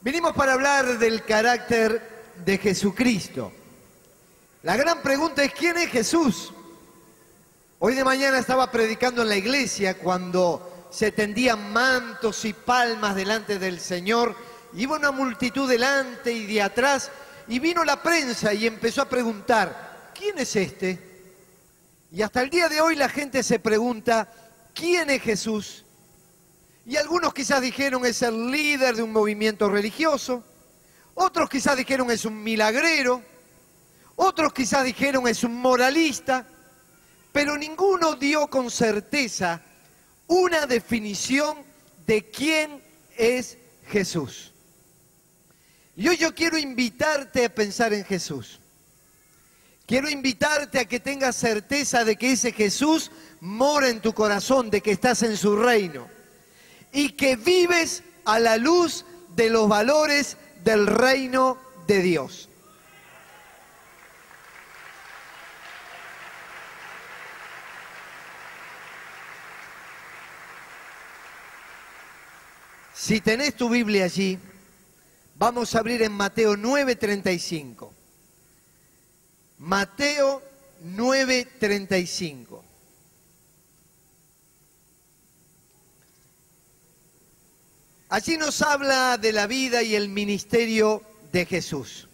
Vinimos para hablar del carácter de Jesucristo. La gran pregunta es, ¿quién es Jesús? Hoy de mañana estaba predicando en la iglesia cuando se tendían mantos y palmas delante del Señor. Iba una multitud delante y de atrás y vino la prensa y empezó a preguntar, ¿quién es este? Y hasta el día de hoy la gente se pregunta, ¿quién es Jesús? Y algunos quizás dijeron es el líder de un movimiento religioso, otros quizás dijeron es un milagrero, otros quizás dijeron es un moralista, pero ninguno dio con certeza una definición de quién es Jesús. Y hoy yo quiero invitarte a pensar en Jesús. Quiero invitarte a que tengas certeza de que ese Jesús mora en tu corazón, de que estás en su reino y que vives a la luz de los valores del reino de Dios. Si tenés tu Biblia allí, vamos a abrir en Mateo 9:35. Mateo 9:35. Allí nos habla de la vida y el ministerio de Jesús.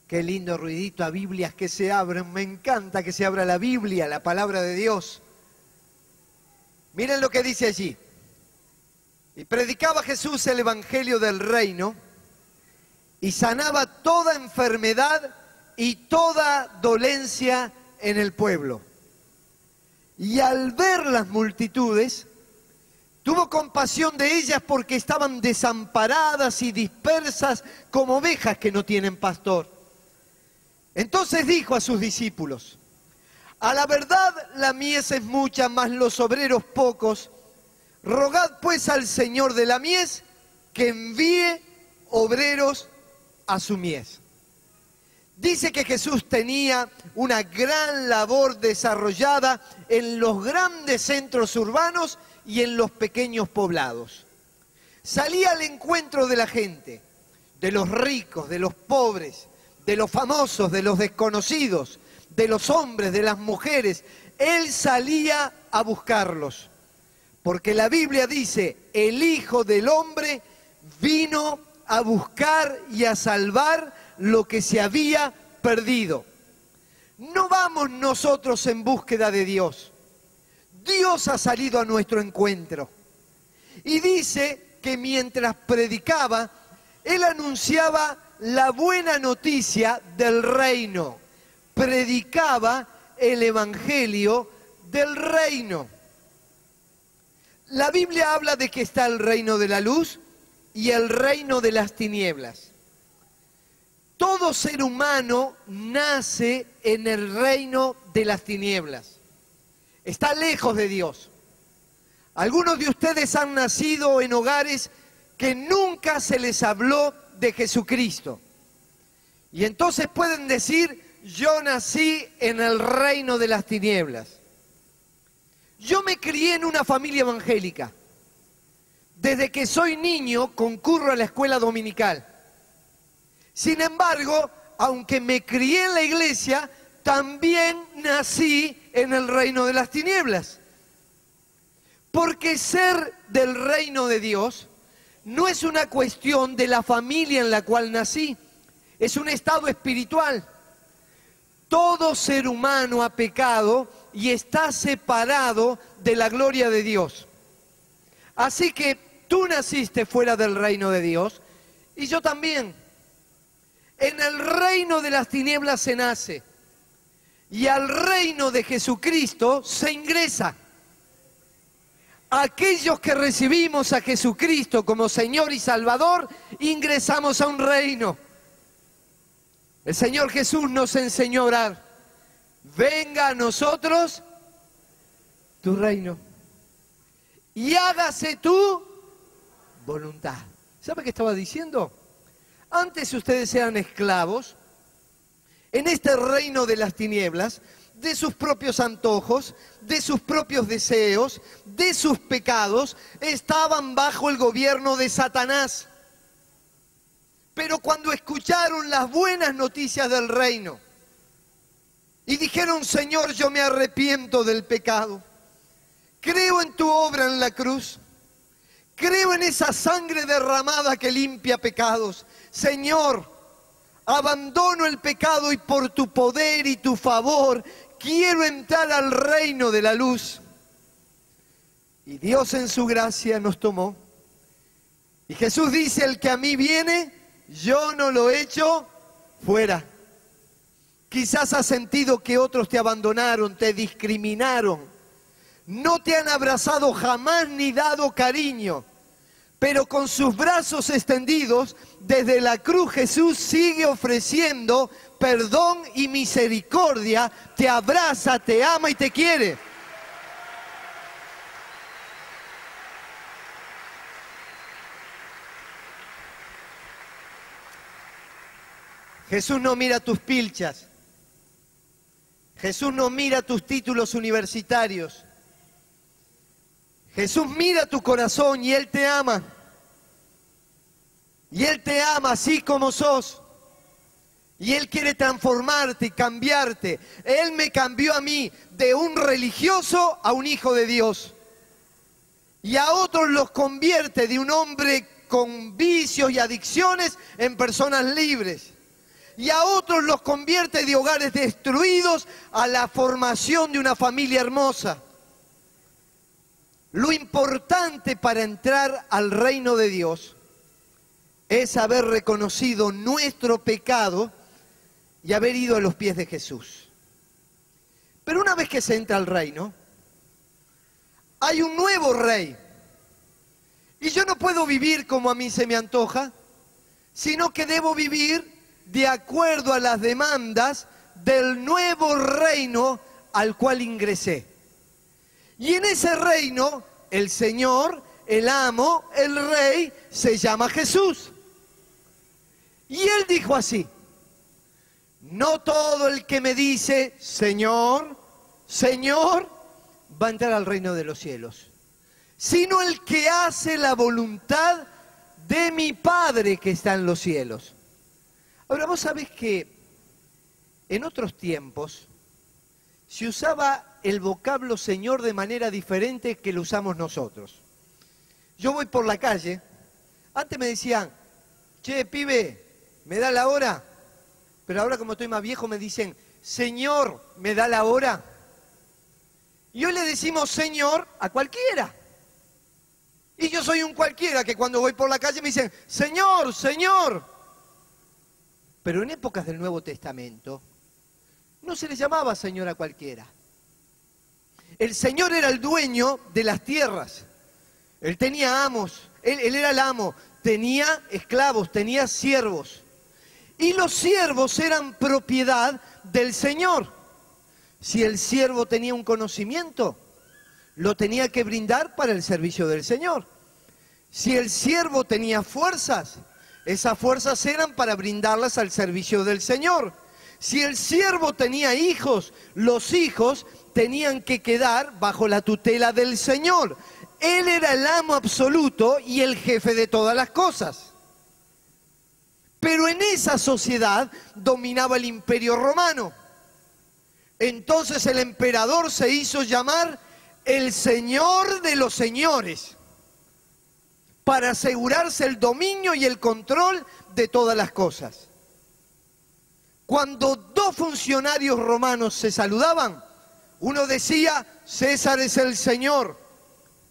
Qué lindo ruidito a Biblias que se abren. Me encanta que se abra la Biblia, la palabra de Dios. Miren lo que dice allí. Y predicaba Jesús el evangelio del reino y sanaba toda enfermedad y toda dolencia en el pueblo. Y al ver las multitudes, tuvo compasión de ellas porque estaban desamparadas y dispersas como ovejas que no tienen pastor. Entonces dijo a sus discípulos, a la verdad la mies es mucha, mas los obreros pocos. Rogad pues al Señor de la mies que envíe obreros a su mies. Dice que Jesús tenía una gran labor desarrollada en los grandes centros urbanos y en los pequeños poblados. Salía al encuentro de la gente, de los ricos, de los pobres, de los famosos, de los desconocidos, de los hombres, de las mujeres. Él salía a buscarlos. Porque la Biblia dice, el Hijo del Hombre vino a buscar y a salvar lo que se había perdido. No vamos nosotros en búsqueda de Dios. Dios ha salido a nuestro encuentro. Y dice que mientras predicaba, Él anunciaba la buena noticia del reino. Predicaba el evangelio del reino. La Biblia habla de que está el reino de la luz y el reino de las tinieblas. Todo ser humano nace en el reino de las tinieblas. Está lejos de Dios. Algunos de ustedes han nacido en hogares que nunca se les habló de Jesucristo. Y entonces pueden decir, yo nací en el reino de las tinieblas. Yo me crié en una familia evangélica. Desde que soy niño concurro a la escuela dominical. Sin embargo, aunque me crié en la iglesia, también nací en el reino de las tinieblas. Porque ser del reino de Dios no es una cuestión de la familia en la cual nací, es un estado espiritual. Todo ser humano ha pecado y está separado de la gloria de Dios. Así que tú naciste fuera del reino de Dios y yo también. En el reino de las tinieblas se nace y al reino de Jesucristo se ingresa. Aquellos que recibimos a Jesucristo como Señor y Salvador, ingresamos a un reino. El Señor Jesús nos enseñó a orar. Venga a nosotros tu reino y hágase tu voluntad. ¿Sabe qué estaba diciendo? Antes ustedes eran esclavos en este reino de las tinieblas, de sus propios antojos, de sus propios deseos, de sus pecados, estaban bajo el gobierno de Satanás. Pero cuando escucharon las buenas noticias del reino y dijeron: Señor, yo me arrepiento del pecado, creo en tu obra en la cruz, creo en esa sangre derramada que limpia pecados, Señor, abandono el pecado y por tu poder y tu favor quiero entrar al reino de la luz. Y Dios en su gracia nos tomó. Y Jesús dice: el que a mí viene, yo no lo echo fuera. Quizás has sentido que otros te abandonaron, te discriminaron, no te han abrazado jamás ni dado cariño. Pero con sus brazos extendidos, desde la cruz Jesús sigue ofreciendo perdón y misericordia, te abraza, te ama y te quiere. Jesús no mira tus pilchas, Jesús no mira tus títulos universitarios. Jesús mira tu corazón y Él te ama. Y Él te ama así como sos. Y Él quiere transformarte y cambiarte. Él me cambió a mí de un religioso a un hijo de Dios. Y a otros los convierte de un hombre con vicios y adicciones en personas libres. Y a otros los convierte de hogares destruidos a la formación de una familia hermosa. Lo importante para entrar al reino de Dios es haber reconocido nuestro pecado y haber ido a los pies de Jesús. Pero una vez que se entra al reino, hay un nuevo rey. Y yo no puedo vivir como a mí se me antoja, sino que debo vivir de acuerdo a las demandas del nuevo reino al cual ingresé. Y en ese reino, el Señor, el amo, el rey, se llama Jesús. Y Él dijo así: no todo el que me dice, Señor, Señor, va a entrar al reino de los cielos, sino el que hace la voluntad de mi Padre que está en los cielos. Ahora, vos sabés que en otros tiempos se usaba el vocablo Señor de manera diferente que lo usamos nosotros. Yo voy por la calle, antes me decían: che, pibe, ¿me da la hora? Pero ahora, como estoy más viejo, me dicen: Señor, ¿me da la hora? Y hoy le decimos Señor a cualquiera. Y yo soy un cualquiera que cuando voy por la calle me dicen: Señor, Señor. Pero en épocas del Nuevo Testamento no se le llamaba Señor a cualquiera. El Señor era el dueño de las tierras. Él tenía amos, él era el amo, tenía esclavos, tenía siervos. Y los siervos eran propiedad del Señor. Si el siervo tenía un conocimiento, lo tenía que brindar para el servicio del Señor. Si el siervo tenía fuerzas, esas fuerzas eran para brindarlas al servicio del Señor. Si el siervo tenía hijos, los hijos tenían que quedar bajo la tutela del Señor. Él era el amo absoluto y el jefe de todas las cosas. Pero en esa sociedad dominaba el Imperio Romano. Entonces el emperador se hizo llamar el Señor de los Señores, para asegurarse el dominio y el control de todas las cosas. Cuando dos funcionarios romanos se saludaban, uno decía: César es el Señor,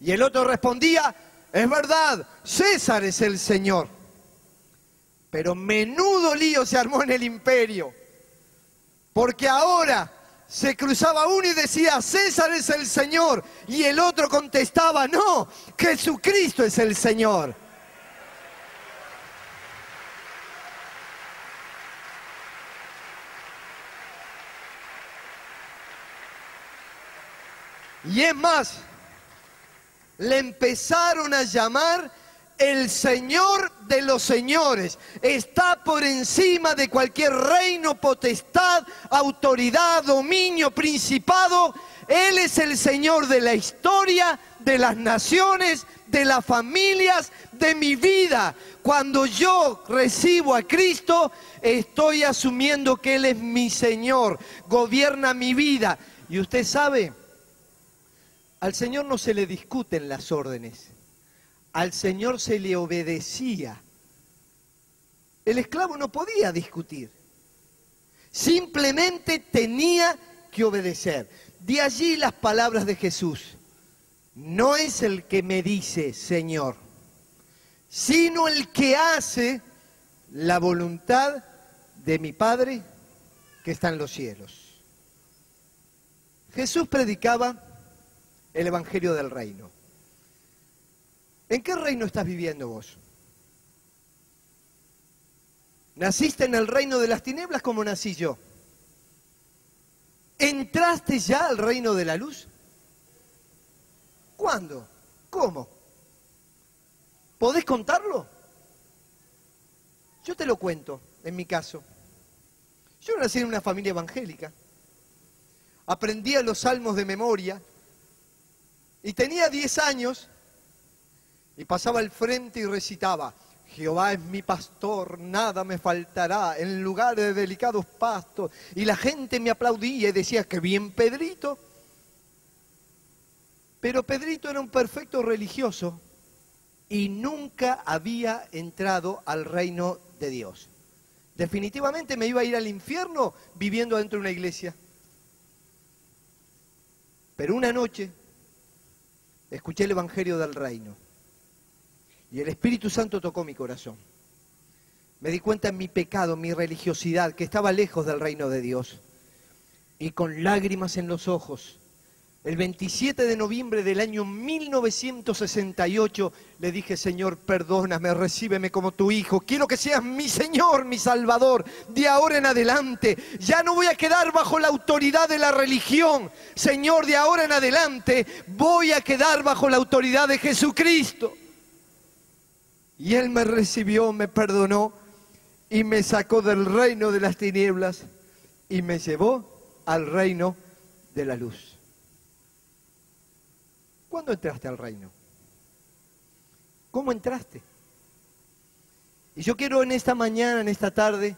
y el otro respondía: es verdad, César es el Señor. Pero menudo lío se armó en el imperio, porque ahora se cruzaba uno y decía: César es el Señor, y el otro contestaba: no, Jesucristo es el Señor. Y es más, le empezaron a llamar el Señor de los señores. Está por encima de cualquier reino, potestad, autoridad, dominio, principado. Él es el Señor de la historia, de las naciones, de las familias, de mi vida. Cuando yo recibo a Cristo, estoy asumiendo que Él es mi Señor, gobierna mi vida. Y usted sabe, al Señor no se le discuten las órdenes, al Señor se le obedecía. El esclavo no podía discutir, simplemente tenía que obedecer. De allí las palabras de Jesús: no es el que me dice Señor, sino el que hace la voluntad de mi Padre que está en los cielos. Jesús predicaba el Evangelio del Reino. ¿En qué reino estás viviendo vos? ¿Naciste en el reino de las tinieblas como nací yo? ¿Entraste ya al reino de la luz? ¿Cuándo? ¿Cómo? ¿Podés contarlo? Yo te lo cuento, en mi caso. Yo nací en una familia evangélica. Aprendía los salmos de memoria. Y tenía 10 años y pasaba al frente y recitaba: Jehová es mi pastor, nada me faltará, en lugares de delicados pastos. Y la gente me aplaudía y decía: qué bien Pedrito. Pero Pedrito era un perfecto religioso y nunca había entrado al reino de Dios. Definitivamente me iba a ir al infierno viviendo dentro de una iglesia. Pero una noche escuché el Evangelio del Reino y el Espíritu Santo tocó mi corazón. Me di cuenta en mi pecado, en mi religiosidad, que estaba lejos del reino de Dios. Y con lágrimas en los ojos, el 27 de noviembre del año 1968, le dije: Señor, perdóname, recíbeme como tu hijo. Quiero que seas mi Señor, mi Salvador. De ahora en adelante, ya no voy a quedar bajo la autoridad de la religión. Señor, de ahora en adelante, voy a quedar bajo la autoridad de Jesucristo. Y Él me recibió, me perdonó y me sacó del reino de las tinieblas y me llevó al reino de la luz. ¿Cuándo entraste al reino? ¿Cómo entraste? Y yo quiero en esta mañana, en esta tarde,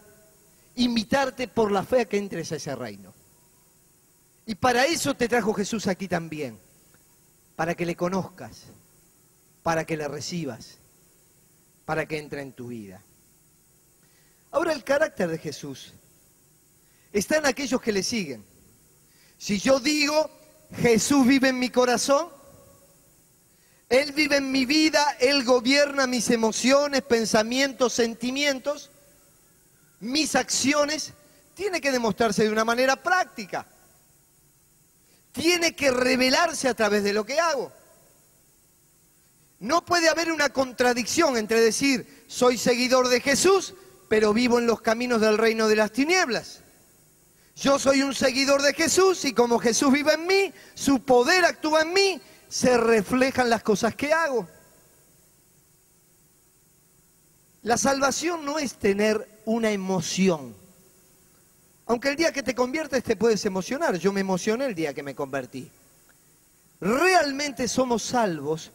invitarte por la fe a que entres a ese reino. Y para eso te trajo Jesús aquí también, para que le conozcas, para que le recibas, para que entre en tu vida. Ahora, el carácter de Jesús está en aquellos que le siguen. Si yo digo: Jesús vive en mi corazón, Él vive en mi vida, Él gobierna mis emociones, pensamientos, sentimientos, mis acciones, tiene que demostrarse de una manera práctica. Tiene que revelarse a través de lo que hago. No puede haber una contradicción entre decir: soy seguidor de Jesús, pero vivo en los caminos del reino de las tinieblas. Yo soy un seguidor de Jesús y como Jesús vive en mí, su poder actúa en mí, se reflejan las cosas que hago. La salvación no es tener una emoción. Aunque el día que te conviertes te puedes emocionar. Yo me emocioné el día que me convertí. Realmente somos salvos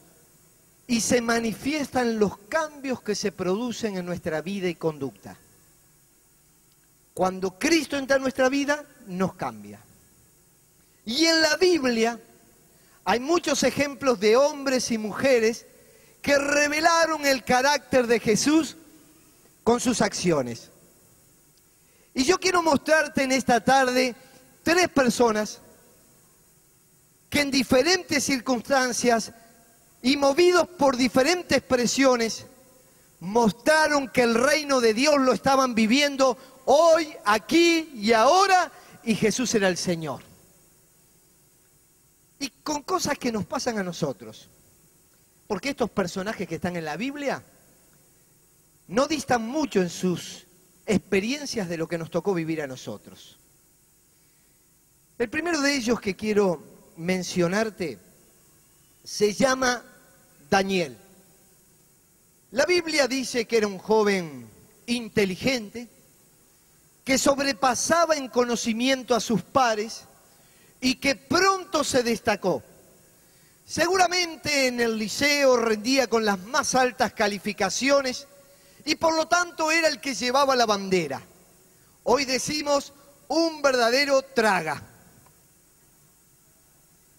y se manifiestan los cambios que se producen en nuestra vida y conducta. Cuando Cristo entra en nuestra vida, nos cambia. Y en la Biblia hay muchos ejemplos de hombres y mujeres que revelaron el carácter de Jesús con sus acciones. Y yo quiero mostrarte en esta tarde 3 personas que en diferentes circunstancias y movidos por diferentes presiones mostraron que el reino de Dios lo estaban viviendo hoy, aquí y ahora, y Jesús era el Señor. Y con cosas que nos pasan a nosotros. Porque estos personajes que están en la Biblia no distan mucho en sus experiencias de lo que nos tocó vivir a nosotros. El primero de ellos que quiero mencionarte se llama Daniel. La Biblia dice que era un joven inteligente, que sobrepasaba en conocimiento a sus pares y que pronto se destacó. Seguramente en el liceo rendía con las más altas calificaciones y por lo tanto era el que llevaba la bandera. Hoy decimos un verdadero traga.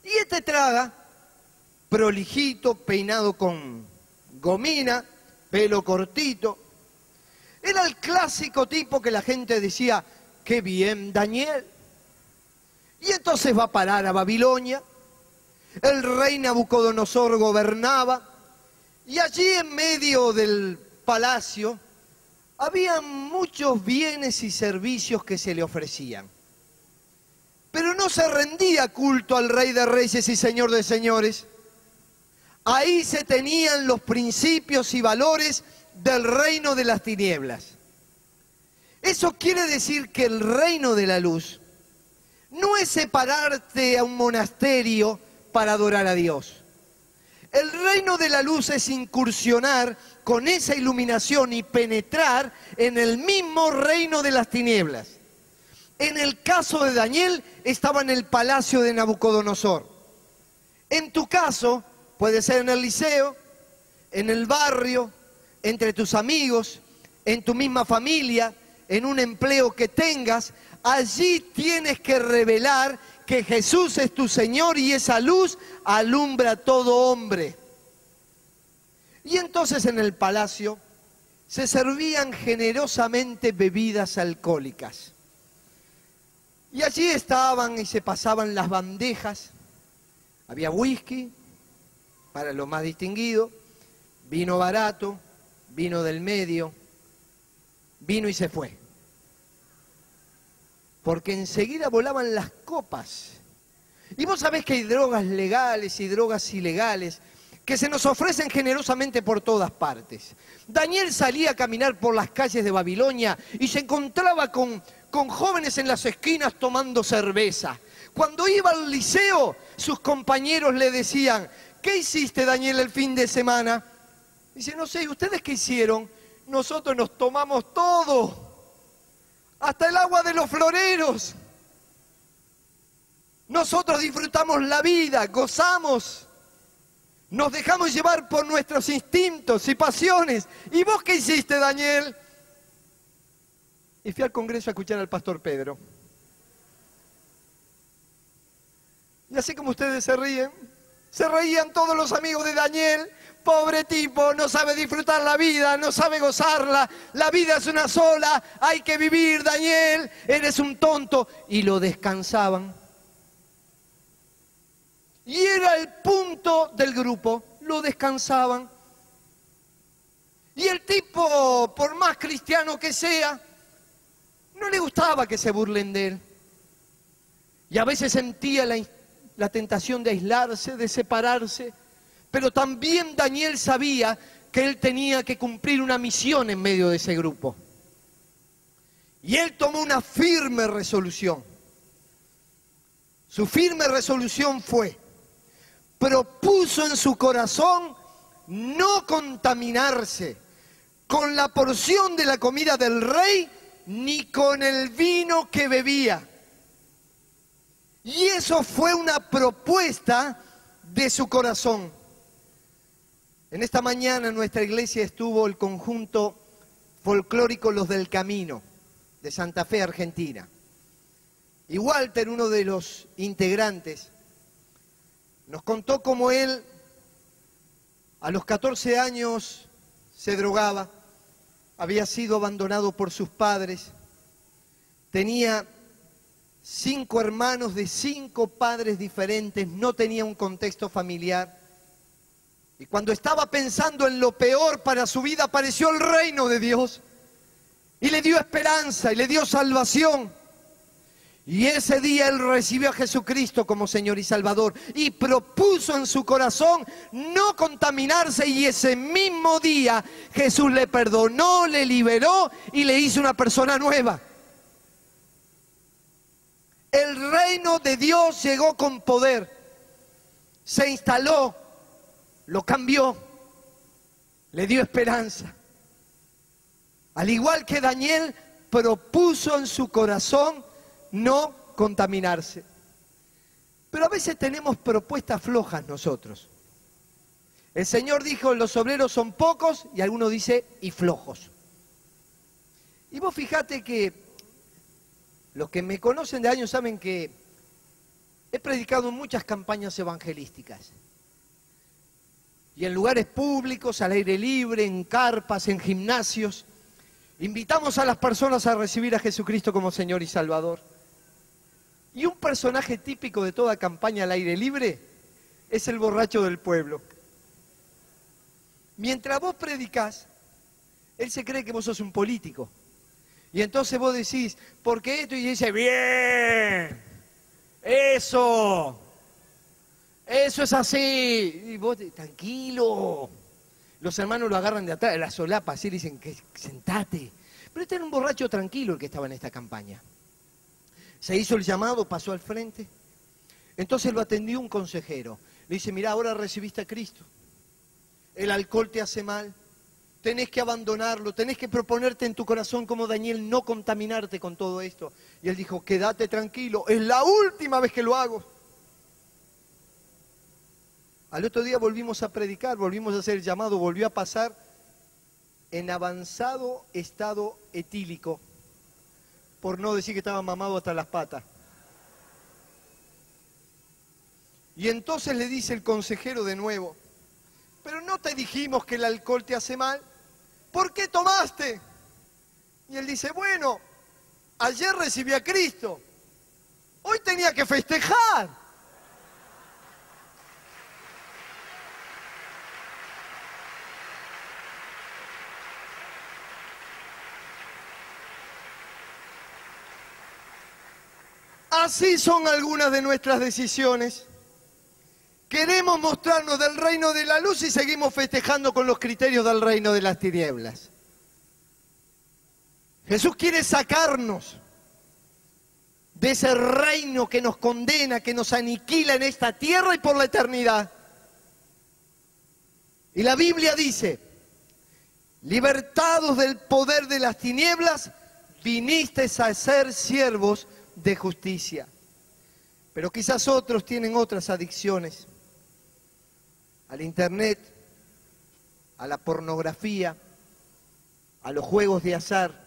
Y este traga, prolijito, peinado con gomina, pelo cortito, era el clásico tipo que la gente decía, qué bien Daniel. Y entonces va a parar a Babilonia, el rey Nabucodonosor gobernaba, y allí en medio del palacio había muchos bienes y servicios que se le ofrecían. Pero no se rendía culto al Rey de Reyes y Señor de Señores. Ahí se tenían los principios y valores del reino de las tinieblas. Eso quiere decir que el reino de la luz no es separarte a un monasterio para adorar a Dios. El reino de la luz es incursionar con esa iluminación y penetrar en el mismo reino de las tinieblas. En el caso de Daniel, estaba en el palacio de Nabucodonosor. En tu caso, puede ser en el liceo, en el barrio, entre tus amigos, en tu misma familia, en un empleo que tengas. Allí tienes que revelar que Jesús es tu Señor y esa luz alumbra a todo hombre. Y entonces en el palacio se servían generosamente bebidas alcohólicas. Y allí estaban y se pasaban las bandejas. Había whisky para lo más distinguido, vino barato, vino del medio, vino y se fue. Porque enseguida volaban las copas. Y vos sabés que hay drogas legales y drogas ilegales que se nos ofrecen generosamente por todas partes. Daniel salía a caminar por las calles de Babilonia y se encontraba con jóvenes en las esquinas tomando cerveza. Cuando iba al liceo, sus compañeros le decían, ¿qué hiciste, Daniel, el fin de semana? Dice, no sé, ¿ustedes qué hicieron? Nosotros nos tomamos todo, hasta el agua de los floreros. Nosotros disfrutamos la vida, gozamos, nos dejamos llevar por nuestros instintos y pasiones. ¿Y vos qué hiciste, Daniel? Y fui al Congreso a escuchar al pastor Pedro. Y así como ustedes se reían todos los amigos de Daniel. Pobre tipo, no sabe disfrutar la vida, no sabe gozarla. La vida es una sola, hay que vivir, Daniel, eres un tonto. Y lo descansaban. Y era el punto del grupo, lo descansaban. Y el tipo, por más cristiano que sea, no le gustaba que se burlen de él. Y a veces sentía la tentación de aislarse, de separarse. Pero también Daniel sabía que él tenía que cumplir una misión en medio de ese grupo. Y él tomó una firme resolución. Su firme resolución propuso en su corazón no contaminarse con la porción de la comida del rey ni con el vino que bebía. Y eso fue una propuesta de su corazón. En esta mañana en nuestra iglesia estuvo el conjunto folclórico Los del Camino, de Santa Fe, Argentina. Y Walter, uno de los integrantes, nos contó cómo él a los 14 años se drogaba, había sido abandonado por sus padres, tenía 5 hermanos de 5 padres diferentes, no tenía un contexto familiar. Y cuando estaba pensando en lo peor para su vida, apareció el reino de Dios y le dio esperanza y le dio salvación. Y ese día él recibió a Jesucristo como Señor y Salvador y propuso en su corazón no contaminarse, y ese mismo día Jesús le perdonó, le liberó y le hizo una persona nueva. El reino de Dios llegó con poder, se instaló, lo cambió. le dio esperanza. Al igual que Daniel propuso en su corazón no contaminarse. Pero a veces tenemos propuestas flojas nosotros. El Señor dijo, los obreros son pocos, y algunos dice, y flojos. Y vos fijate que los que me conocen de años saben que he predicado en muchas campañas evangelísticas. Y en lugares públicos, al aire libre, en carpas, en gimnasios. Invitamos a las personas a recibir a Jesucristo como Señor y Salvador. Y un personaje típico de toda campaña al aire libre es el borracho del pueblo. Mientras vos predicás, él se cree que vos sos un político. Y entonces vos decís, ¿por qué esto? Y dice, bien, eso es así. Y vos, tranquilo. Los hermanos lo agarran de atrás, de la solapa, así le dicen, sentate. Pero este era un borracho tranquilo el que estaba en esta campaña. Se hizo el llamado, pasó al frente. Entonces lo atendió un consejero. Le dice, mirá, ahora recibiste a Cristo. El alcohol te hace mal. Tenés que abandonarlo, tenés que proponerte en tu corazón como Daniel no contaminarte con todo esto. Y él dijo, quédate tranquilo, es la última vez que lo hago. Al otro día volvimos a predicar, volvimos a hacer el llamado, volvió a pasar en avanzado estado etílico, por no decir que estaba mamado hasta las patas. Y entonces le dice el consejero de nuevo, pero no te dijimos que el alcohol te hace mal, ¿por qué tomaste? Y él dice, bueno, ayer recibí a Cristo, hoy tenía que festejar. Así son algunas de nuestras decisiones. Queremos mostrarnos del reino de la luz y seguimos festejando con los criterios del reino de las tinieblas. Jesús quiere sacarnos de ese reino que nos condena, que nos aniquila en esta tierra y por la eternidad. Y la Biblia dice, libertados del poder de las tinieblas, vinisteis a ser siervos de justicia. Pero quizás otros tienen otras adicciones. Al internet, a la pornografía, a los juegos de azar,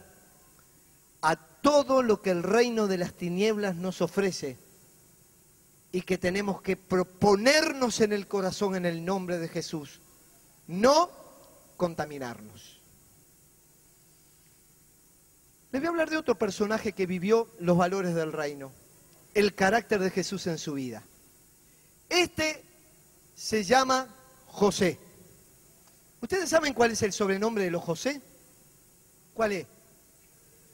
a todo lo que el reino de las tinieblas nos ofrece y que tenemos que proponernos en el corazón en el nombre de Jesús, no contaminarnos. Les voy a hablar de otro personaje que vivió los valores del reino, el carácter de Jesús en su vida. Este se llama José. ¿Ustedes saben cuál es el sobrenombre de los José? ¿Cuál es?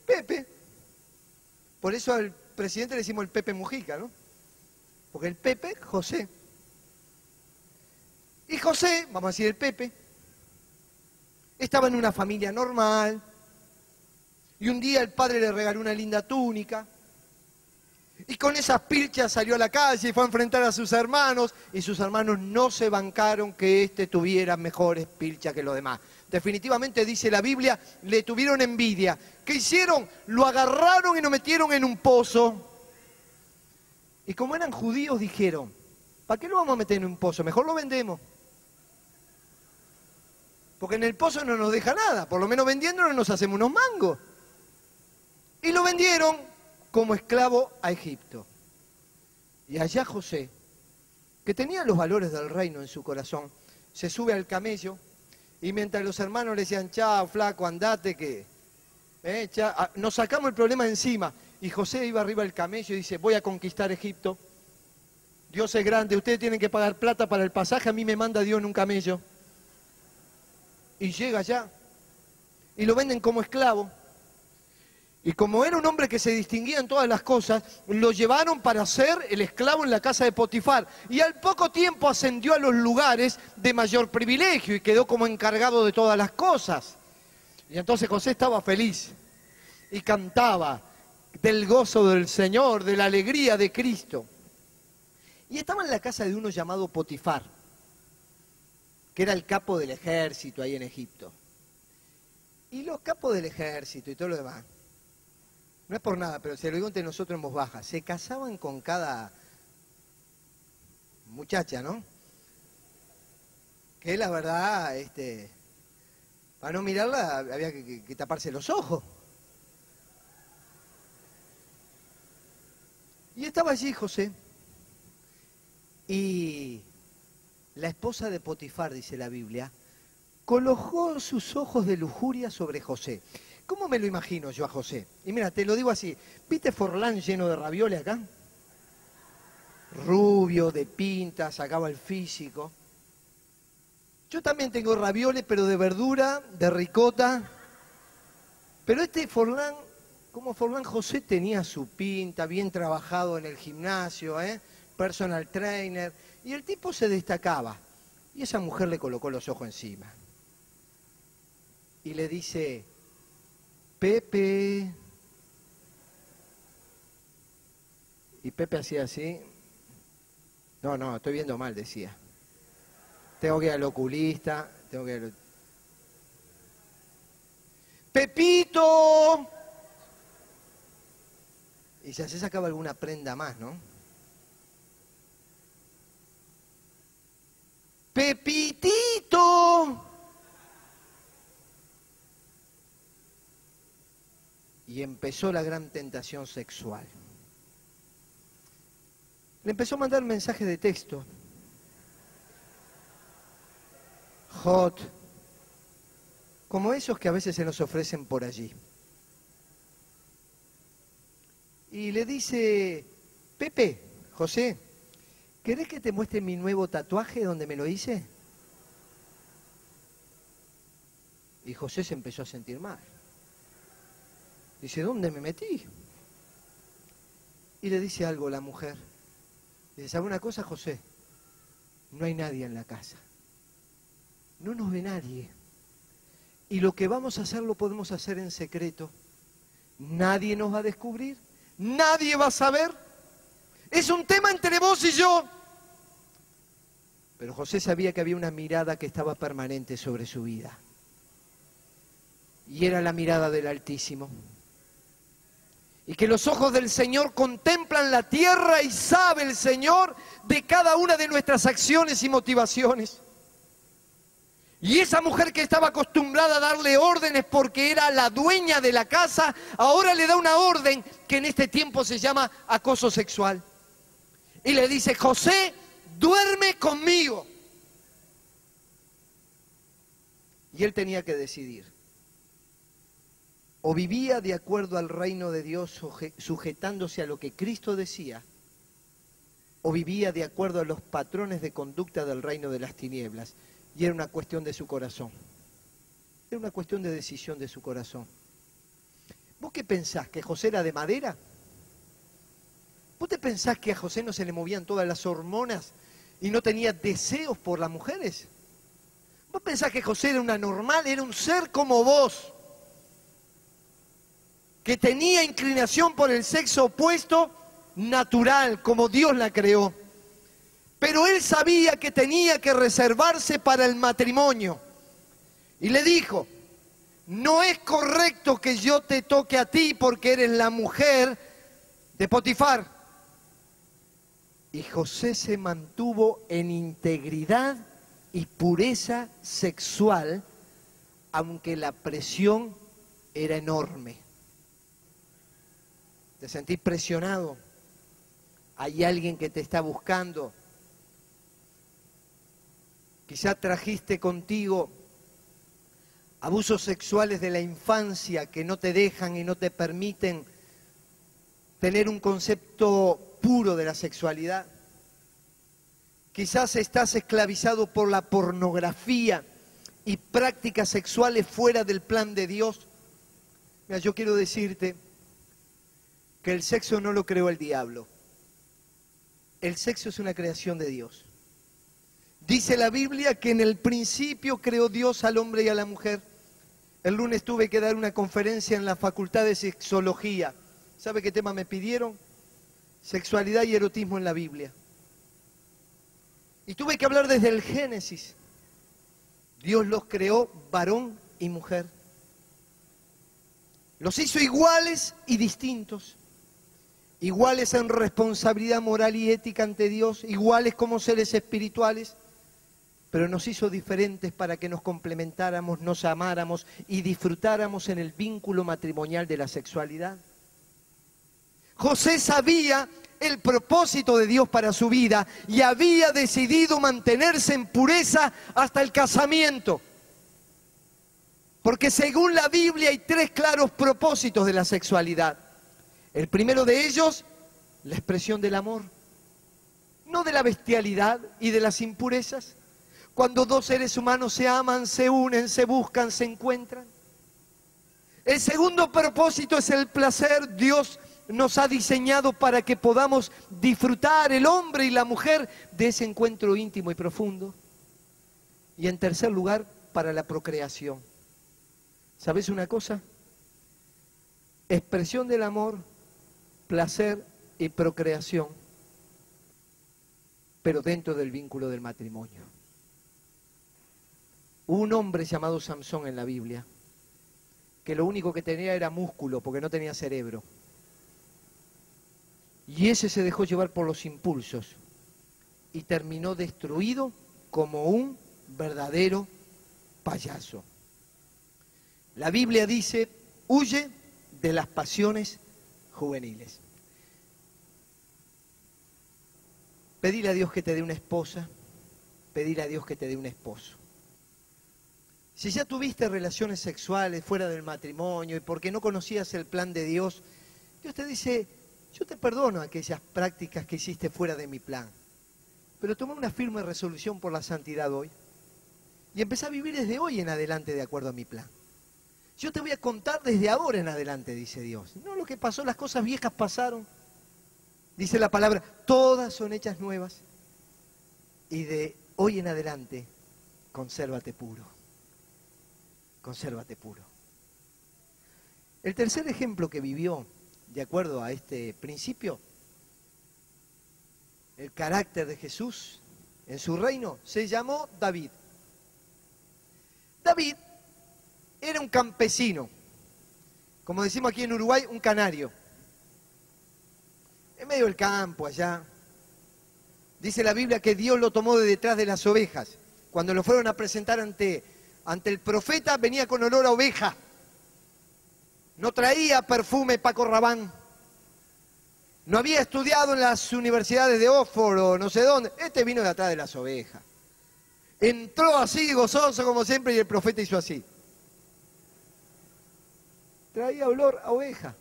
Pepe. Por eso al presidente le decimos el Pepe Mujica, ¿no? Porque el Pepe, José. Y José, vamos a decir el Pepe, estaba en una familia normal. Y un día el padre le regaló una linda túnica. Y con esas pilchas salió a la calle y fue a enfrentar a sus hermanos. Y sus hermanos no se bancaron que éste tuviera mejores pilchas que los demás. Definitivamente, dice la Biblia, le tuvieron envidia. ¿Qué hicieron? Lo agarraron y lo metieron en un pozo. Y como eran judíos, dijeron, ¿para qué lo vamos a meter en un pozo? Mejor lo vendemos. Porque en el pozo no nos deja nada. Por lo menos vendiéndolo nos hacemos unos mangos. Y lo vendieron como esclavo a Egipto. Y allá José, que tenía los valores del reino en su corazón, se sube al camello y mientras los hermanos le decían, chao, flaco, andate que nos sacamos el problema de encima. Y José iba arriba del camello y dice, voy a conquistar Egipto. Dios es grande, ustedes tienen que pagar plata para el pasaje, a mí me manda Dios en un camello. Y llega allá y lo venden como esclavo. Y como era un hombre que se distinguía en todas las cosas, lo llevaron para ser el esclavo en la casa de Potifar. Y al poco tiempo ascendió a los lugares de mayor privilegio y quedó como encargado de todas las cosas. Y entonces José estaba feliz y cantaba del gozo del Señor, de la alegría de Cristo. Y estaba en la casa de uno llamado Potifar, que era el capo del ejército ahí en Egipto. Y los capos del ejército y todo lo demás, no es por nada, pero se lo digo entre nosotros en voz baja, se casaban con cada muchacha, ¿no? Que la verdad, para no mirarla había que taparse los ojos. Y estaba allí José, y la esposa de Potifar, dice la Biblia, colocó sus ojos de lujuria sobre José. ¿Cómo me lo imagino yo a José? Y mira, te lo digo así, ¿viste Forlán lleno de ravioles acá? Rubio, de pinta, sacaba el físico. Yo también tengo ravioles, pero de verdura, de ricota. Pero Forlán, como Forlán, José tenía su pinta, bien trabajado en el gimnasio, personal trainer, y el tipo se destacaba. Y esa mujer le colocó los ojos encima. Y le dice, Pepe. Y Pepe hacía así. No, estoy viendo mal, decía. Tengo que ir al oculista, tengo que ir ¡Pepito! Y ya se sacaba alguna prenda más, ¿no? ¡Pepitito! Y empezó la gran tentación sexual. Le empezó a mandar mensajes de texto. Hot. Como esos que a veces se nos ofrecen por allí. Y le dice, Pepe, José, ¿querés que te muestre mi nuevo tatuaje donde me lo hice? Y José se empezó a sentir mal. Dice, ¿dónde me metí? Y le dice algo la mujer. Dice, ¿sabe una cosa, José? No hay nadie en la casa. No nos ve nadie. Y lo que vamos a hacer lo podemos hacer en secreto. Nadie nos va a descubrir. Nadie va a saber. Es un tema entre vos y yo. Pero José sabía que había una mirada que estaba permanente sobre su vida. Y era la mirada del Altísimo. Y que los ojos del Señor contemplan la tierra y sabe el Señor de cada una de nuestras acciones y motivaciones. Y esa mujer que estaba acostumbrada a darle órdenes porque era la dueña de la casa, ahora le da una orden que en este tiempo se llama acoso sexual. Y le dice, José, duerme conmigo. Y él tenía que decidir. O vivía de acuerdo al reino de Dios, sujetándose a lo que Cristo decía, o vivía de acuerdo a los patrones de conducta del reino de las tinieblas. Y era una cuestión de su corazón. Era una cuestión de decisión de su corazón. ¿Vos qué pensás? ¿Que José era de madera? ¿Vos te pensás que a José no se le movían todas las hormonas y no tenía deseos por las mujeres? ¿Vos pensás que José era una normal? Era un ser como vos, que tenía inclinación por el sexo opuesto natural, como Dios la creó. Pero él sabía que tenía que reservarse para el matrimonio. Y le dijo, no es correcto que yo te toque a ti porque eres la mujer de Potifar. Y José se mantuvo en integridad y pureza sexual, aunque la presión era enorme. ¿Te sentís presionado? Hay alguien que te está buscando. Quizá trajiste contigo abusos sexuales de la infancia que no te dejan y no te permiten tener un concepto puro de la sexualidad. Quizás estás esclavizado por la pornografía y prácticas sexuales fuera del plan de Dios. Mira, yo quiero decirte que el sexo no lo creó el diablo. El sexo es una creación de Dios. Dice la Biblia que en el principio creó Dios al hombre y a la mujer. El lunes tuve que dar una conferencia en la Facultad de Sexología. ¿Sabe qué tema me pidieron? Sexualidad y erotismo en la Biblia. Y tuve que hablar desde el Génesis. Dios los creó varón y mujer. Los hizo iguales y distintos. Iguales en responsabilidad moral y ética ante Dios, iguales como seres espirituales, pero nos hizo diferentes para que nos complementáramos, nos amáramos y disfrutáramos en el vínculo matrimonial de la sexualidad. José sabía el propósito de Dios para su vida y había decidido mantenerse en pureza hasta el casamiento. Porque según la Biblia hay 3 claros propósitos de la sexualidad. El primero de ellos, la expresión del amor, no de la bestialidad y de las impurezas. Cuando 2 seres humanos se aman, se unen, se buscan, se encuentran. El segundo propósito es el placer. Dios nos ha diseñado para que podamos disfrutar, el hombre y la mujer, de ese encuentro íntimo y profundo. Y en tercer lugar, para la procreación. ¿Sabes una cosa? Expresión del amor, placer y procreación, pero dentro del vínculo del matrimonio. Hubo un hombre llamado Samson en la Biblia, que lo único que tenía era músculo, porque no tenía cerebro. Y ese se dejó llevar por los impulsos y terminó destruido como un verdadero payaso. La Biblia dice, huye de las pasiones juveniles. Pedile a Dios que te dé una esposa, pedile a Dios que te dé un esposo. Si ya tuviste relaciones sexuales fuera del matrimonio y porque no conocías el plan de Dios, Dios te dice, yo te perdono aquellas prácticas que hiciste fuera de mi plan, pero toma una firme resolución por la santidad hoy y empezá a vivir desde hoy en adelante de acuerdo a mi plan. Yo te voy a contar desde ahora en adelante, dice Dios. No lo que pasó, las cosas viejas pasaron. Dice la palabra, todas son hechas nuevas. Y de hoy en adelante, consérvate puro. Consérvate puro. El tercer ejemplo que vivió, de acuerdo a este principio, el carácter de Jesús en su reino, se llamó David. David era un campesino, como decimos aquí en Uruguay, un canario. En medio del campo, allá. Dice la Biblia que Dios lo tomó de detrás de las ovejas. Cuando lo fueron a presentar ante el profeta, venía con olor a oveja. No traía perfume Paco Rabanne. No había estudiado en las universidades de Oxford o no sé dónde. Este vino de atrás de las ovejas. Entró así, gozoso como siempre, y el profeta hizo así. Traía olor a oveja.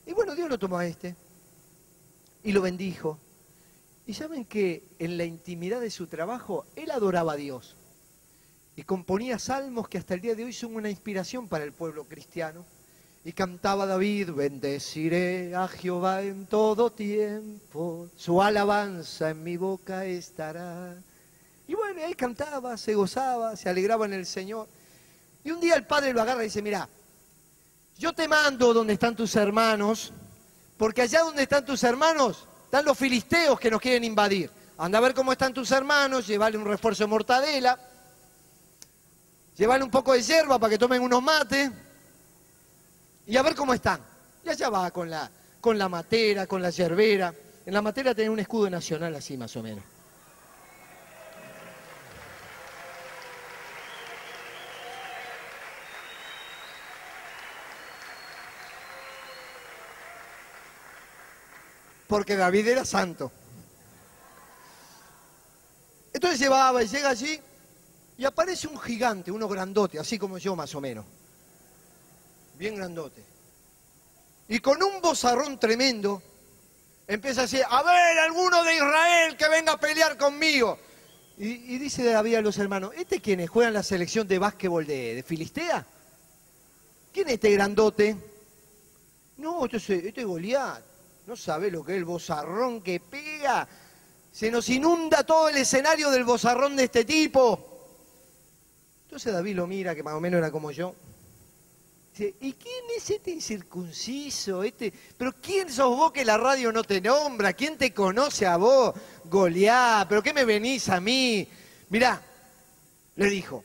Y bueno, Dios lo tomó a este y lo bendijo. Y saben que en la intimidad de su trabajo, él adoraba a Dios. Y componía salmos que hasta el día de hoy son una inspiración para el pueblo cristiano. Y cantaba David, bendeciré a Jehová en todo tiempo, su alabanza en mi boca estará. Y bueno, él cantaba, se gozaba, se alegraba en el Señor. Y un día el padre lo agarra y dice, mirá, yo te mando donde están tus hermanos, porque allá donde están tus hermanos, están los filisteos que nos quieren invadir. Anda a ver cómo están tus hermanos, llévale un refuerzo de mortadela, llévale un poco de yerba para que tomen unos mates, y a ver cómo están. Y allá va con la matera, con la yerbera. En la matera tenía un escudo nacional así más o menos. Porque David era santo. Entonces llevaba y llega allí y aparece un gigante, uno grandote, así como yo más o menos. Bien grandote. Y con un vozarrón tremendo empieza a decir, a ver, alguno de Israel que venga a pelear conmigo. Y dice David a los hermanos, ¿este quiénes juegan la selección de básquetbol de Filistea? ¿Quién es este grandote? No, este es Goliat. No sabe lo que es el vozarrón que pega. Se nos inunda todo el escenario del vozarrón de este tipo. Entonces David lo mira, que más o menos era como yo. Dice, ¿y quién es este incircunciso? ¿Pero quién sos vos que la radio no te nombra? ¿Quién te conoce a vos, Goliat? ¿Pero qué me venís a mí? Mirá, le dijo,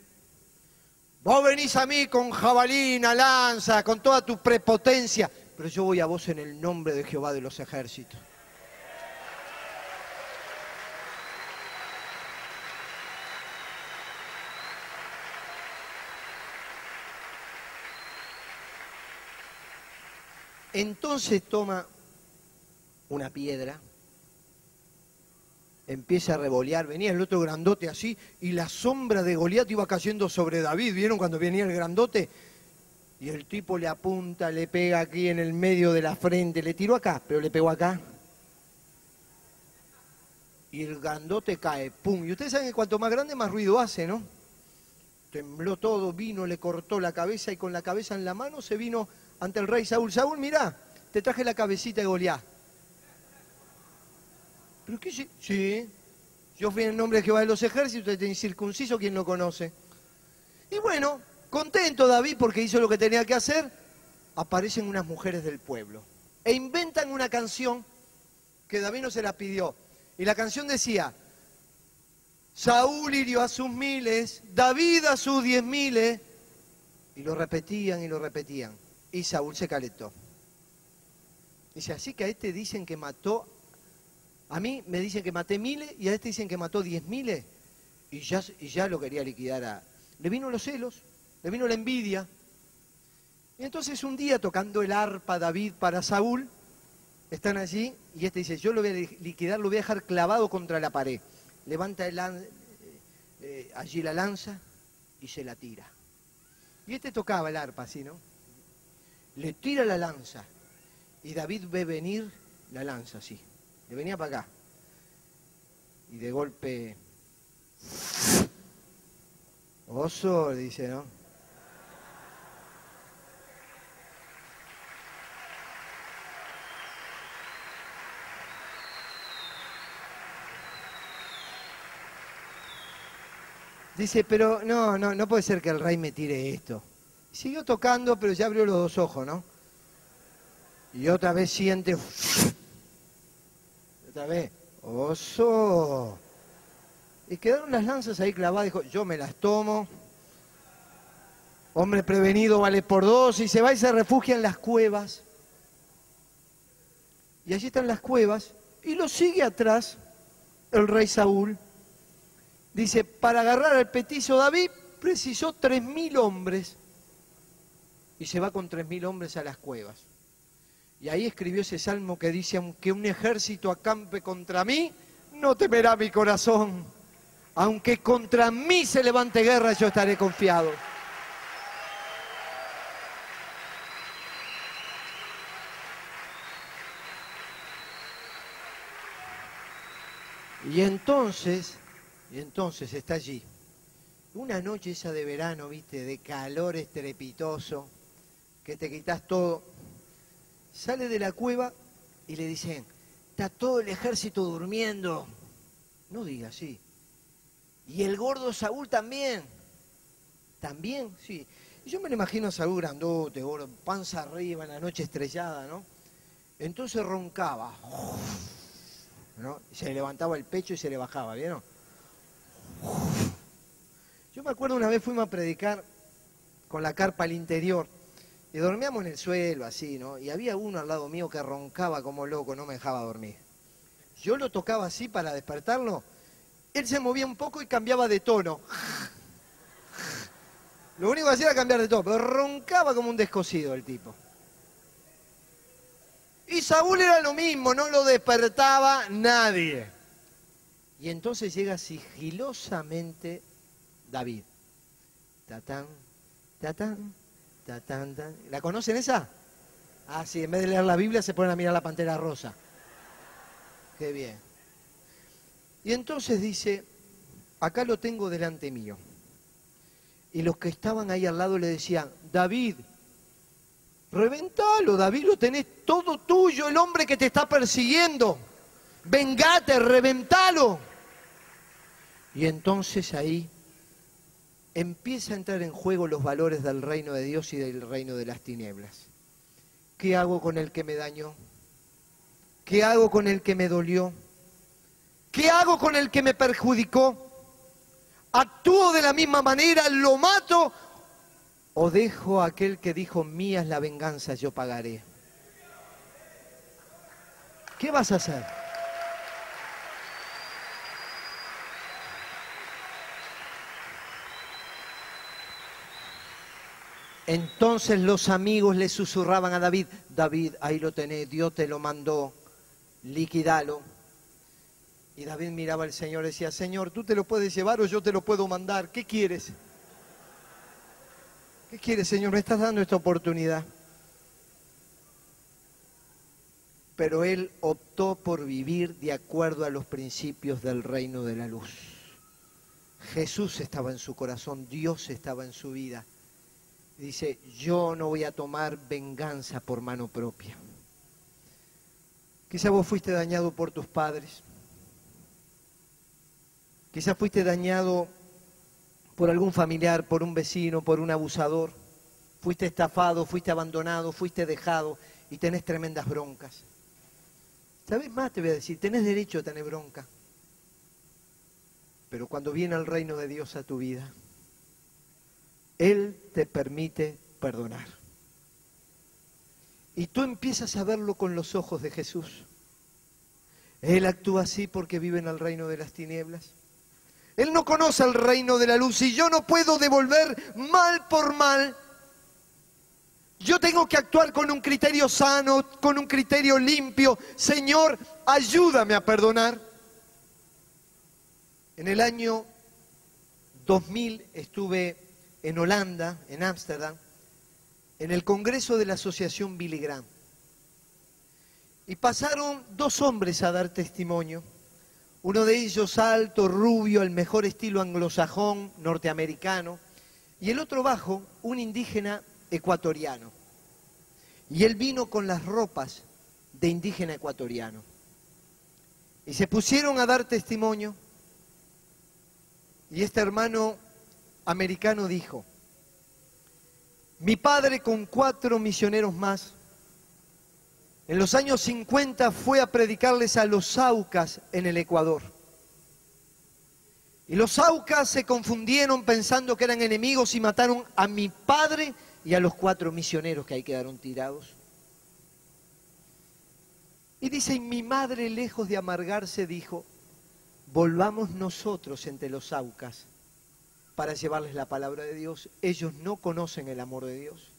Vos venís a mí con jabalina, lanza, con toda tu prepotencia, pero yo voy a vos en el nombre de Jehová de los ejércitos. Entonces toma una piedra, empieza a revolear, venía el otro grandote así, y la sombra de Goliat iba cayendo sobre David. ¿Vieron cuando venía el grandote? Y el tipo le apunta, le pega aquí en el medio de la frente, le tiró acá, pero le pegó acá. Y el grandote cae, ¡pum! Y ustedes saben que cuanto más grande, más ruido hace, ¿no? Tembló todo, vino, le cortó la cabeza y con la cabeza en la mano se vino ante el rey Saúl. Saúl, mirá, te traje la cabecita de Goliat. ¿Pero qué? Sí, yo fui en el nombre de Jehová de los ejércitos, te incircunciso, quien lo conoce. Y bueno, contento David porque hizo lo que tenía que hacer, aparecen unas mujeres del pueblo e inventan una canción que David no se la pidió. Y la canción decía, Saúl hirió a sus miles, David a sus 10.000, y lo repetían y lo repetían. Y Saúl se calentó. Dice, así que a este dicen que mató, a mí me dicen que maté 1.000 y a este dicen que mató 10.000 y ya lo quería liquidar. Le vino los celos, le vino la envidia. Y entonces un día tocando el arpa David para Saúl, están allí y este dice, yo lo voy a liquidar, lo voy a dejar clavado contra la pared. Levanta allí la lanza y se la tira. Y este tocaba el arpa así, ¿no? Le tira la lanza y David ve venir la lanza así. Le venía para acá. Y de golpe... Oso, dice, ¿no? Dice, pero no puede ser que el rey me tire esto. Siguió tocando, pero ya abrió los dos ojos, ¿no? Y otra vez siente... Otra vez, oso. Y quedaron las lanzas ahí clavadas, dijo, yo me las tomo. Hombre prevenido vale por 2, y se va y se refugia en las cuevas. Y allí están las cuevas, y lo sigue atrás el rey Saúl. Dice, para agarrar al petizo David precisó 3.000 hombres. Y se va con 3.000 hombres a las cuevas. Y ahí escribió ese salmo que dice, aunque un ejército acampe contra mí, no temerá mi corazón. Aunque contra mí se levante guerra, yo estaré confiado. Y entonces está allí. Una noche esa de verano, viste, de calor estrepitoso, que te quitas todo. Sale de la cueva y le dicen, está todo el ejército durmiendo. No diga así. Y el gordo Saúl también. También, sí. Y yo me lo imagino a Saúl grandote, gordo, panza arriba en la noche estrellada, ¿no? Entonces roncaba, ¿no? Se le levantaba el pecho y se le bajaba, ¿vieron? Yo me acuerdo una vez fuimos a predicar con la carpa al interior y dormíamos en el suelo así, ¿no? Y había uno al lado mío que roncaba como loco, no me dejaba dormir. Yo lo tocaba así para despertarlo, él se movía un poco y cambiaba de tono. Lo único que hacía era cambiar de tono, pero roncaba como un descosido el tipo. Y Saúl era lo mismo, no lo despertaba nadie. Y entonces llega sigilosamente David. Tatán, tatán, tatán, tatán. ¿La conocen esa? Ah, sí, en vez de leer la Biblia se ponen a mirar la Pantera Rosa. Qué bien. Y entonces dice, acá lo tengo delante mío. Y los que estaban ahí al lado le decían, David, reventalo, David, lo tenés todo tuyo, el hombre que te está persiguiendo. Vengate, reventalo. Y entonces ahí empieza a entrar en juego los valores del reino de Dios y del reino de las tinieblas. ¿Qué hago con el que me dañó? ¿Qué hago con el que me dolió? ¿Qué hago con el que me perjudicó? ¿Actúo de la misma manera? ¿Lo mato ¿O dejo a aquel que dijo, mía es la venganza, yo pagaré? ¿Qué vas a hacer? Entonces los amigos le susurraban a David, David, ahí lo tenés, Dios te lo mandó, liquidalo. Y David miraba al Señor y decía, Señor, tú te lo puedes llevar o yo te lo puedo mandar, ¿qué quieres? ¿Qué quieres, Señor? Me estás dando esta oportunidad. Pero él optó por vivir de acuerdo a los principios del reino de la luz. Jesús estaba en su corazón, Dios estaba en su vida. Dice, yo no voy a tomar venganza por mano propia. Quizá vos fuiste dañado por tus padres. Quizá fuiste dañado por algún familiar, por un vecino, por un abusador. Fuiste estafado, fuiste abandonado, fuiste dejado y tenés tremendas broncas. ¿Sabes más? Te voy a decir, tenés derecho a tener bronca. Pero cuando viene el reino de Dios a tu vida, Él te permite perdonar. Y tú empiezas a verlo con los ojos de Jesús. Él actúa así porque vive en el reino de las tinieblas. Él no conoce el reino de la luz y yo no puedo devolver mal por mal. Yo tengo que actuar con un criterio sano, con un criterio limpio. Señor, ayúdame a perdonar. En el año 2000 estuve en Holanda, en Ámsterdam, en el congreso de la asociación Billy Graham. Y pasaron dos hombres a dar testimonio. Uno de ellos alto, rubio, el mejor estilo anglosajón, norteamericano. Y el otro bajo, un indígena ecuatoriano. Y él vino con las ropas de indígena ecuatoriano. Y se pusieron a dar testimonio. Y este hermano americano dijo, mi padre con 4 misioneros más, en los años 50 fue a predicarles a los Aucas en el Ecuador. Y los Aucas se confundieron pensando que eran enemigos y mataron a mi padre y a los 4 misioneros que ahí quedaron tirados. Y dice, y mi madre, lejos de amargarse, dijo, volvamos nosotros entre los Aucas para llevarles la palabra de Dios. Ellos no conocen el amor de Dios.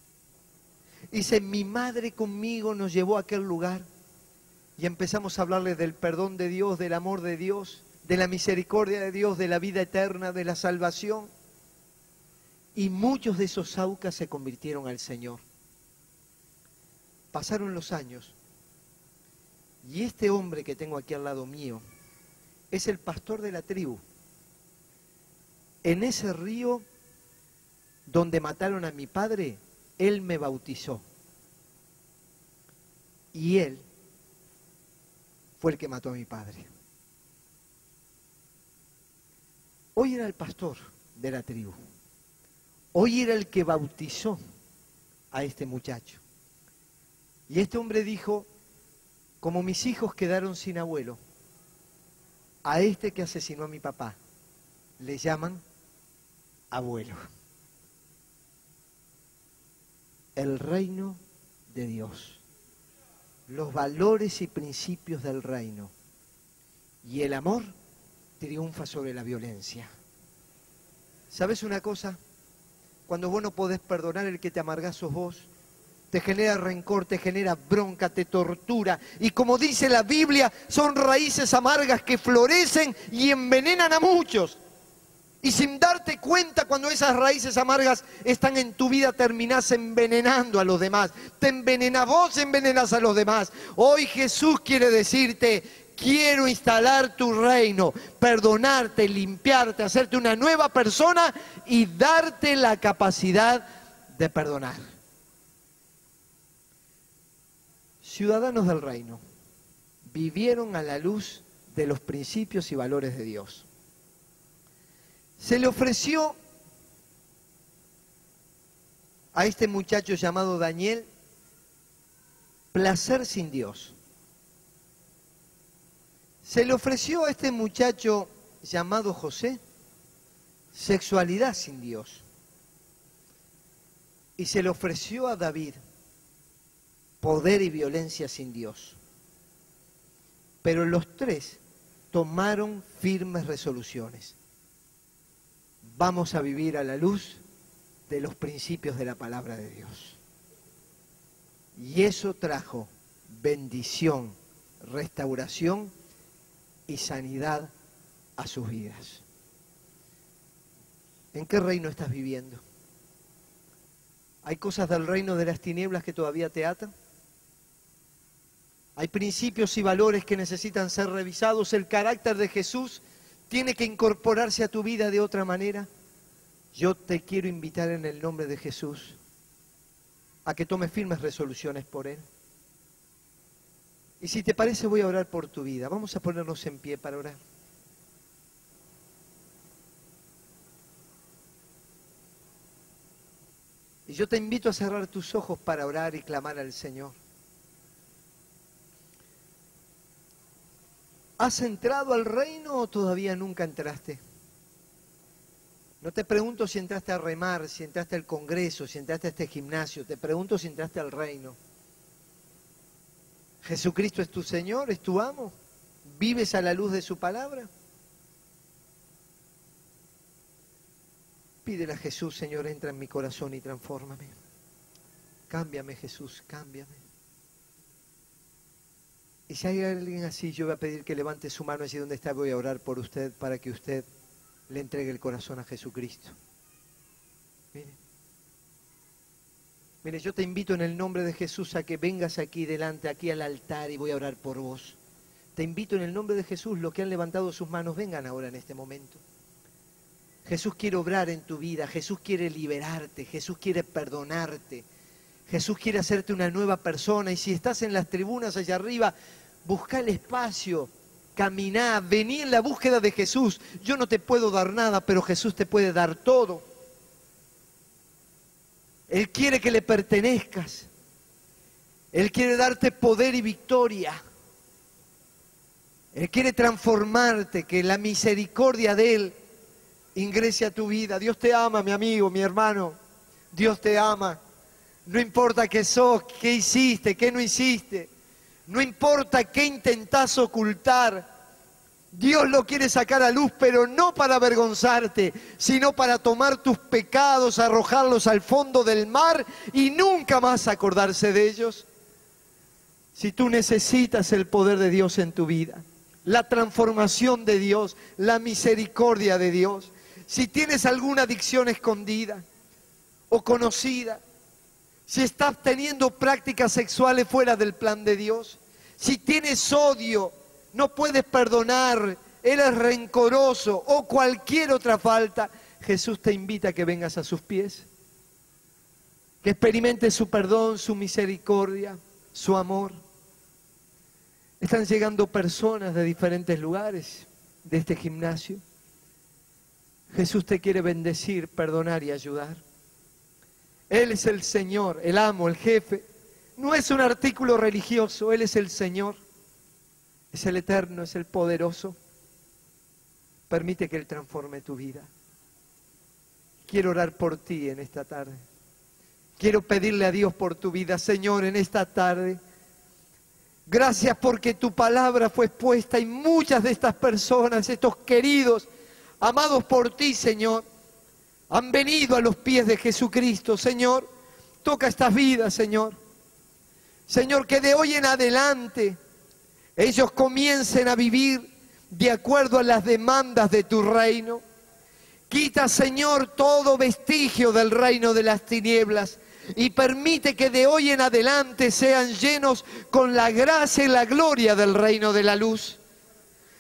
Dice, mi madre conmigo nos llevó a aquel lugar y empezamos a hablarles del perdón de Dios, del amor de Dios, de la misericordia de Dios, de la vida eterna, de la salvación. Y muchos de esos Aucas se convirtieron al Señor. Pasaron los años y este hombre que tengo aquí al lado mío es el pastor de la tribu. En ese río donde mataron a mi padre, él me bautizó. Y él fue el que mató a mi padre. Hoy era el pastor de la tribu. Hoy era el que bautizó a este muchacho. Y este hombre dijo, como mis hijos quedaron sin abuelo, a este que asesinó a mi papá le llaman abuelo. El reino de Dios, los valores y principios del reino y el amor triunfa sobre la violencia. ¿Sabes una cosa? Cuando vos no podés perdonar, el que te amargás sos vos. Te genera rencor, te genera bronca, te tortura. Y como dice la Biblia, son raíces amargas que florecen y envenenan a muchos. Y sin darte cuenta, cuando esas raíces amargas están en tu vida, terminás envenenando a los demás. Te envenenas vos, envenenas a los demás. Hoy Jesús quiere decirte, quiero instalar tu reino, perdonarte, limpiarte, hacerte una nueva persona y darte la capacidad de perdonar. Ciudadanos del reino, vivieron a la luz de los principios y valores de Dios. Se le ofreció a este muchacho llamado Daniel placer sin Dios. Se le ofreció a este muchacho llamado José sexualidad sin Dios. y se le ofreció a David poder y violencia sin Dios. Pero los tres tomaron firmes resoluciones. Vamos a vivir a la luz de los principios de la palabra de Dios. Y eso trajo bendición, restauración y sanidad a sus vidas. ¿En qué reino estás viviendo? ¿Hay cosas del reino de las tinieblas que todavía te atan? ¿Hay principios y valores que necesitan ser revisados? ¿El carácter de Jesús tiene que incorporarse a tu vida de otra manera? Yo te quiero invitar en el nombre de Jesús a que tomes firmes resoluciones por Él. Y si te parece, voy a orar por tu vida. Vamos a ponernos en pie para orar. Y yo te invito a cerrar tus ojos para orar y clamar al Señor. ¿Has entrado al reino o todavía nunca entraste? No te pregunto si entraste a remar, si entraste al congreso, si entraste a este gimnasio. Te pregunto si entraste al reino. ¿Jesucristo es tu Señor, es tu amo? ¿Vives a la luz de su palabra? Pídele a Jesús: Señor, entra en mi corazón y transfórmame. Cámbiame, Jesús, cámbiame. Y si hay alguien así, yo voy a pedir que levante su mano allí donde está. Voy a orar por usted para que usted le entregue el corazón a Jesucristo. Mire, yo te invito en el nombre de Jesús a que vengas aquí delante, aquí al altar, y voy a orar por vos. Te invito en el nombre de Jesús, los que han levantado sus manos, vengan ahora en este momento. Jesús quiere obrar en tu vida, Jesús quiere liberarte, Jesús quiere perdonarte. Jesús quiere hacerte una nueva persona. Y si estás en las tribunas allá arriba, busca el espacio, caminá, vení en la búsqueda de Jesús. Yo no te puedo dar nada, pero Jesús te puede dar todo. Él quiere que le pertenezcas. Él quiere darte poder y victoria. Él quiere transformarte, que la misericordia de Él ingrese a tu vida. Dios te ama, mi amigo, mi hermano. Dios te ama. No importa qué sos, qué hiciste, qué no hiciste. No importa qué intentás ocultar. Dios lo quiere sacar a luz, pero no para avergonzarte, sino para tomar tus pecados, arrojarlos al fondo del mar y nunca más acordarse de ellos. Si tú necesitas el poder de Dios en tu vida, la transformación de Dios, la misericordia de Dios, si tienes alguna adicción escondida o conocida, si estás teniendo prácticas sexuales fuera del plan de Dios, si tienes odio, no puedes perdonar, eres rencoroso o cualquier otra falta, Jesús te invita a que vengas a sus pies, que experimentes su perdón, su misericordia, su amor. Están llegando personas de diferentes lugares de este gimnasio. Jesús te quiere bendecir, perdonar y ayudar. Él es el Señor, el amo, el jefe. No es un artículo religioso, Él es el Señor. Es el eterno, es el poderoso. Permite que Él transforme tu vida. Quiero orar por ti en esta tarde. Quiero pedirle a Dios por tu vida. Señor, en esta tarde, gracias porque tu palabra fue expuesta y muchas de estas personas, estos queridos, amados por ti, Señor, han venido a los pies de Jesucristo. Señor, toca estas vidas, Señor. Señor, que de hoy en adelante ellos comiencen a vivir de acuerdo a las demandas de tu reino. Quita, Señor, todo vestigio del reino de las tinieblas y permite que de hoy en adelante sean llenos con la gracia y la gloria del reino de la luz.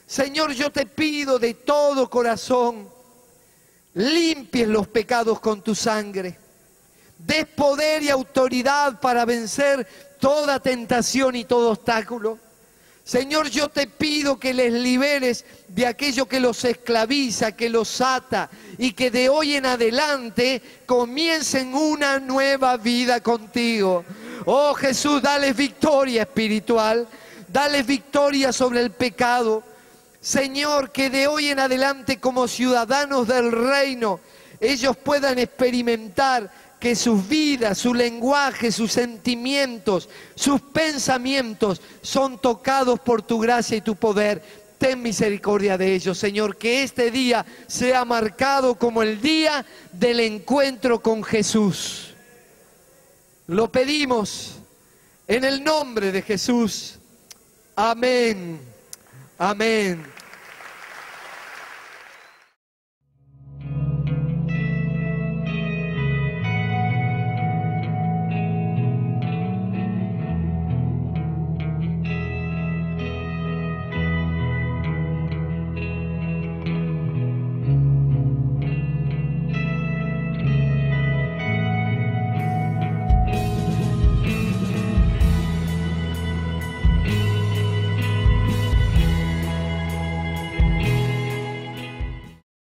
Señor, yo te pido de todo corazón, limpies los pecados con tu sangre, des poder y autoridad para vencer toda tentación y todo obstáculo. Señor, yo te pido que les liberes de aquello que los esclaviza, que los ata, y que de hoy en adelante comiencen una nueva vida contigo. Oh Jesús, dales victoria espiritual, dales victoria sobre el pecado. Señor, que de hoy en adelante como ciudadanos del reino, ellos puedan experimentar que sus vidas, su lenguaje, sus sentimientos, sus pensamientos son tocados por tu gracia y tu poder. Ten misericordia de ellos, Señor, que este día sea marcado como el día del encuentro con Jesús. Lo pedimos en el nombre de Jesús. Amén. Amén.